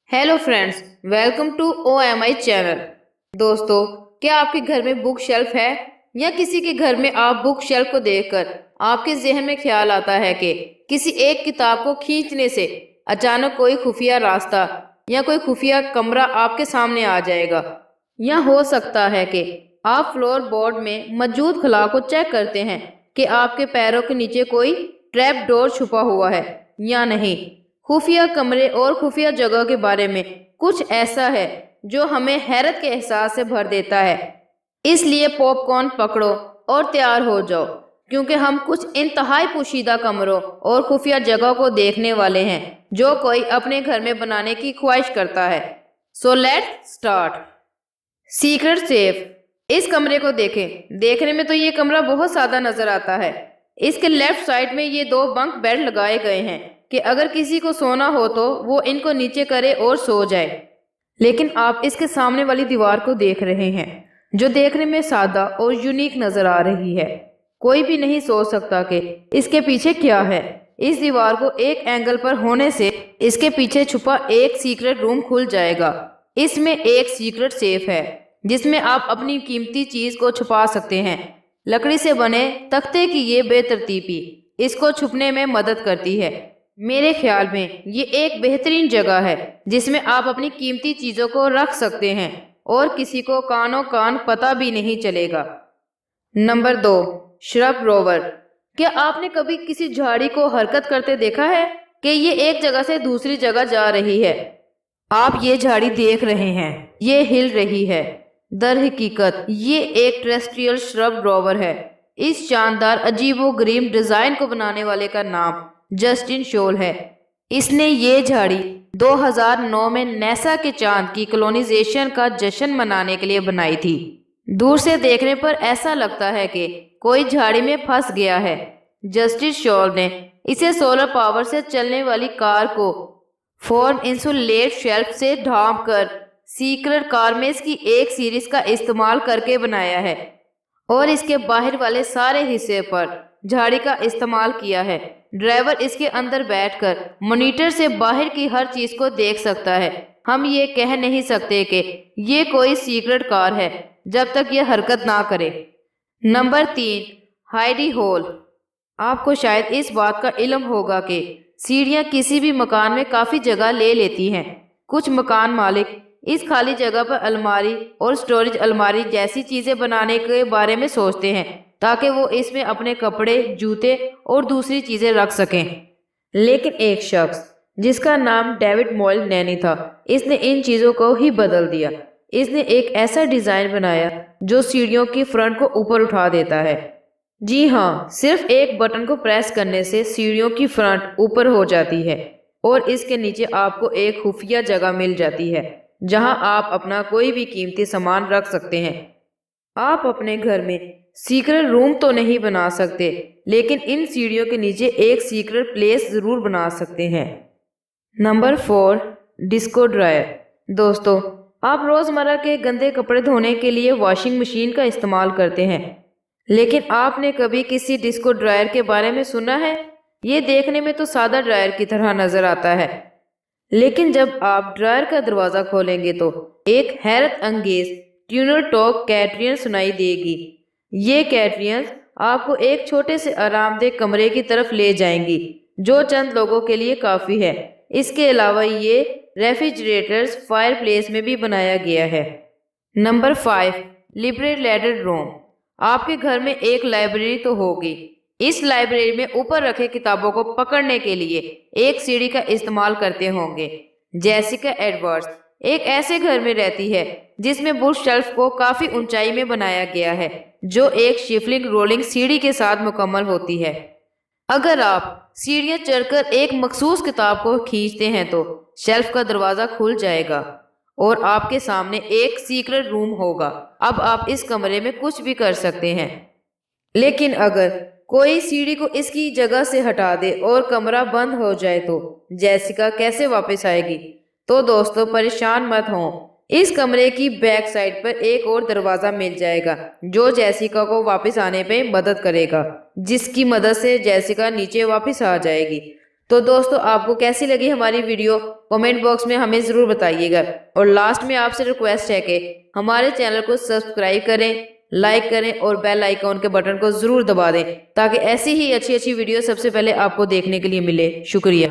Hello friends, welcome to OMI channel. दोस्तों, क्या आपके घर में बुक शेल्फ है या किसी के घर में आप बुक शेल्फ को देखकर आपके जहन में ख्याल आता है कि किसी एक किताब को खींचने से अचानक कोई खुफिया रास्ता या कोई खुफिया कमरा आपके सामने आ जाएगा। या हो सकता है कि आप फ्लोर बोर्ड में मौजूद खला को चेक करते हैं कि आपके पैरों के नीचे कोई ट्रैप डोर छुपा हुआ है या नहीं। खुफिया कमरे और खुफिया जगह के बारे में कुछ ऐसा है जो हमें हैरत के एहसास से भर देता है। इसलिए पॉपकॉर्न पकड़ो और तैयार हो जाओ, क्योंकि हम कुछ इंतहाई पोशीदा कमरों और खुफिया जगह को देखने वाले हैं जो कोई अपने घर में बनाने की ख्वाहिश करता है। So let's start. Secret safe. इस कमरे को देखें। देखने में तो ये कमरा बहुत सादा नजर आता है। इसके लेफ्ट साइड में ये दो बंक बेड लगाए गए हैं कि अगर किसी को सोना हो तो वो इनको नीचे करे और सो जाए। लेकिन आप इसके सामने वाली दीवार को देख रहे हैं जो देखने में सादा और यूनिक नजर आ रही है। कोई भी नहीं सोच सकता कि इसके पीछे क्या है। इस दीवार को एक एंगल पर होने से इसके पीछे छुपा एक सीक्रेट रूम खुल जाएगा। इसमें एक सीक्रेट सेफ है जिसमें आप अपनी कीमती चीज को छुपा सकते हैं। लकड़ी से बने तख्ते की ये बेतरतीबी इसको छुपने में मदद करती है। मेरे ख्याल में ये एक बेहतरीन जगह है जिसमें आप अपनी कीमती चीजों को रख सकते हैं और किसी को कानो कान पता भी नहीं चलेगा। Number 2, shrub rover. क्या आपने कभी किसी झाड़ी को हरकत करते देखा है कि ये एक जगह से दूसरी जगह जा रही है? आप ये झाड़ी देख रहे हैं, ये हिल रही है। दर हकीकत ये एक टेरेस्ट्रियल श्रब रोवर है। इस शानदार अजीबोगरीब डिजाइन को बनाने वाले का नाम जस्टिन शोल है। इसने ये झाड़ी 2009 में नासा के चांद की कॉलोनाइजेशन का जश्न मनाने के लिए बनाई थी। दूर से देखने पर ऐसा लगता है कि कोई झाड़ी में फंस गया है। जस्टिन शोल ने इसे सोलर पावर से चलने वाली कार को फोर्म इंसुलेट शेल्फ से ढांप कर सीक्रेट कारमेस की एक सीरीज का इस्तेमाल करके बनाया है और इसके बाहर वाले सारे हिस्से पर झाड़ी का इस्तेमाल किया है। ड्राइवर इसके अंदर बैठकर मॉनिटर से बाहर की हर चीज को देख सकता है। हम ये कह नहीं सकते कि ये कोई सीक्रेट कार है जब तक ये हरकत ना करे। Number 3, hidey hole. आपको शायद इस बात का इल्म होगा कि सीढ़ियां किसी भी मकान में काफी जगह ले लेती हैं। कुछ मकान मालिक इस खाली जगह पर अलमारी और स्टोरेज अलमारी जैसी चीजें बनाने के बारे में सोचते हैं ताकि वो इसमें अपने कपड़े, जूते और दूसरी चीजें रख सकें। लेकिन एक शख्स जिसका नाम डेविड मॉयल नैनी था, इसने इन चीजों को ही बदल दिया। इसने एक ऐसा डिजाइन बनाया जो सीढ़ियों की फ्रंट को ऊपर उठा देता है। जी हाँ, सिर्फ एक बटन को प्रेस करने से सीढ़ियों की फ्रंट ऊपर हो जाती है और इसके नीचे आपको एक खुफिया जगह मिल जाती है जहां आप अपना कोई भी कीमती सामान रख सकते हैं। आप अपने घर में सीक्रेट रूम तो नहीं बना सकते, लेकिन इन सीढ़ियों के नीचे एक सीक्रेट प्लेस जरूर बना सकते हैं। Number 4, disco dryer. दोस्तों, आप रोजमर्रा के गंदे कपड़े धोने के लिए वॉशिंग मशीन का इस्तेमाल करते हैं, लेकिन आपने कभी किसी डिस्को ड्रायर के बारे में सुना है? ये देखने में तो सादा ड्रायर की तरह नजर आता है, लेकिन जब आप ड्रायर का दरवाजा खोलेंगे तो एक हैरत अंगेज ट्यूनर टॉक कैटरियन सुनाई देगी। ये कैटरियंस आपको एक छोटे से आरामदेह कमरे की तरफ ले जाएंगी जो चंद लोगों के लिए काफी है। इसके अलावा ये रेफ्रिजरेटर्स फायरप्लेस में भी बनाया गया है। Number 5, liberated room. आपके घर में एक लाइब्रेरी तो होगी। इस लाइब्रेरी में ऊपर रखे किताबों को पकड़ने के लिए एक सीढ़ी का इस्तेमाल करते होंगे। जेसिका एडवर्ड्स एक ऐसे घर में रहती है जिसमें बुक शेल्फ को काफी ऊंचाई में बनाया गया है जो एक शिफलिंग रोलिंग सीढ़ी के साथ मुकम्मल होती है। अगर आप सीढ़ियां चढ़कर एक मखसूस किताब को खींचते हैं तो शेल्फ का दरवाजा खुल जाएगा और आपके सामने एक सीक्रेट रूम होगा। अब आप इस कमरे में कुछ भी कर सकते हैं, लेकिन अगर कोई सीढ़ी को इसकी जगह से हटा दे और कमरा बंद हो जाए तो जेसिका कैसे वापस आएगी? तो दोस्तों, परेशान मत हों। इस कमरे की बैक साइड पर एक और दरवाजा मिल जाएगा जो जेसिका को वापस आने में मदद करेगा, जिसकी मदद से जेसिका नीचे वापस आ जाएगी। تو دوستو آپ کو کیسی لگی ہماری ویڈیو کمنٹ باکس میں ہمیں ضرور بتائیے گا، اور لاسٹ میں آپ سے ریکویسٹ ہے کہ ہمارے چینل کو سبسکرائب کریں، لائک کریں اور بیل آئیکن کے بٹن کو ضرور دبا دیں تاکہ ایسی ہی اچھی ویڈیو سب سے پہلے آپ کو دیکھنے کے لیے ملے۔ شکریہ۔